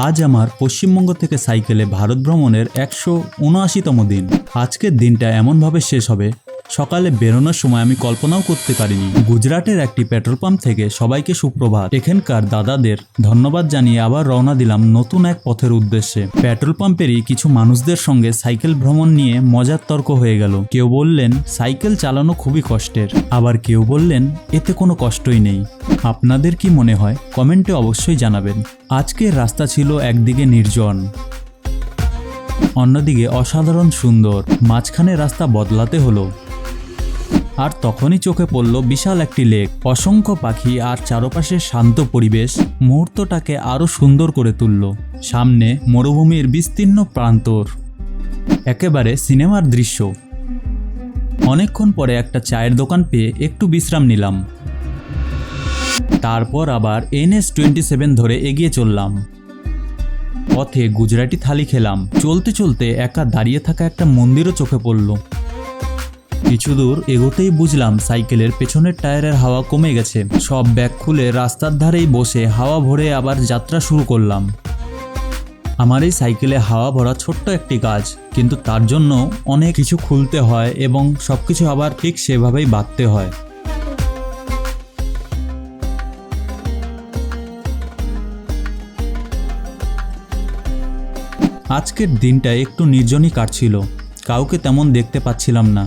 আজ আমার পশ্চিমবঙ্গ থেকে সাইকেলে ভারত ভ্রমণের 179তম দিন। আজকের দিনটা এমনভাবে শেষ হবে, সকালে বেরোনোর সময় আমি কল্পনাও করতে পারিনি। গুজরাটের একটি পেট্রোল পাম্প থেকে সবাইকে সুপ্রভাত। এখানকার দাদাদের ধন্যবাদ জানিয়ে আবার রওনা দিলাম নতুন এক পথের উদ্দেশ্যে। পেট্রোল পাম্পেরই কিছু মানুষদের সঙ্গে সাইকেল ভ্রমণ নিয়ে মজার তর্ক হয়ে গেল। কেউ বললেন সাইকেল চালানো খুবই কষ্টের, আবার কেউ বললেন এতে কোনো কষ্টই নেই। আপনাদের কি মনে হয় কমেন্টে অবশ্যই জানাবেন। আজকের রাস্তা ছিল একদিকে নির্জন, অন্যদিকে অসাধারণ সুন্দর। মাঝখানে রাস্তা বদলাতে হলো, আর তখনই চোখে পড়ল বিশাল একটি লেক, অসংখ্য পাখি আর চারপাশের শান্ত পরিবেশ মুহূর্তটাকে আরও সুন্দর করে তুলল। সামনে মরুভূমির বিস্তীর্ণ প্রান্তর, একেবারে সিনেমার দৃশ্য। অনেকক্ষণ পরে একটা চায়ের দোকান পেয়ে একটু বিশ্রাম নিলাম, তারপর আবার NH-27 ধরে এগিয়ে চললাম। পথে গুজরাটি থালি খেলাম। চলতে চলতে একা দাঁড়িয়ে থাকা একটা মন্দিরও চোখে পড়ল। কিছু দূর এগোতেই বুঝলাম সাইকেলের পেছনের টায়ারের হাওয়া কমে গেছে। সব ব্যাগ খুলে রাস্তার ধারেই বসে হাওয়া ভরে আবার যাত্রা শুরু করলাম। আমার এই সাইকেলে হাওয়া ভরা ছোট্ট একটি কাজ, কিন্তু তার জন্য অনেক কিছু খুলতে হয় এবং সবকিছু আবার ঠিক সেভাবেই বাঁধতে হয়। আজকের দিনটা একটু নির্জনই কাটছিল, কাউকে তেমন দেখতে পাচ্ছিলাম না।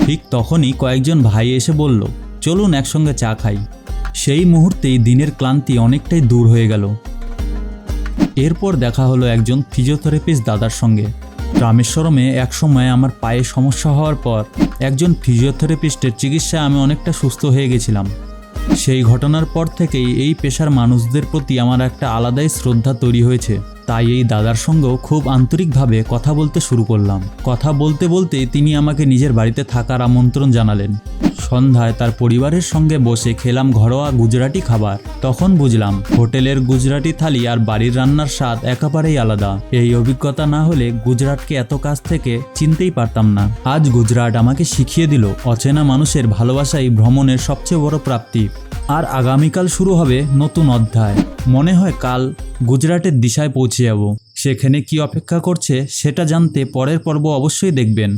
ঠিক তখনই কয়েকজন ভাই এসে বলল, চলুন একসঙ্গে চা খাই। সেই মুহূর্তেই দিনের ক্লান্তি অনেকটাই দূর হয়ে গেল। এরপর দেখা হলো একজন ফিজিওথেরাপিস্ট দাদার সঙ্গে। রামেশ্বরমে একসময় আমার পায়ে সমস্যা হওয়ার পর একজন ফিজিওথেরাপিস্টের চিকিৎসায় আমি অনেকটা সুস্থ হয়ে গেছিলাম। সেই ঘটনার পর থেকেই এই পেশার মানুষদের প্রতি আমার একটা আলাদাই শ্রদ্ধা তৈরি হয়েছে। তাই এই দাদার সঙ্গেও খুব আন্তরিকভাবে কথা বলতে শুরু করলাম। কথা বলতে বলতে তিনি আমাকে নিজের বাড়িতে থাকার আমন্ত্রণ জানালেন। সন্ধ্যায় তার পরিবারের সঙ্গে বসে খেলাম ঘরোয়া গুজরাটি খাবার। তখন বুঝলাম হোটেলের গুজরাটি থালি আর বাড়ির রান্নার স্বাদ একেবারেই আলাদা। এই অভিজ্ঞতা না হলে গুজরাটকে এত কাছ থেকে চিনতেই পারতাম না। আজ গুজরাট আমাকে শিখিয়ে দিল অচেনা মানুষের ভালোবাসাই ভ্রমণের সবচেয়ে বড় প্রাপ্তি। আর আগামীকাল শুরু হবে নতুন অধ্যায়। মনে হয় কাল গুজরাটের দিশায় পৌঁছে যাব। সেখানে কি অপেক্ষা করছে সেটা জানতে পরের পর্ব অবশ্যই দেখবেন।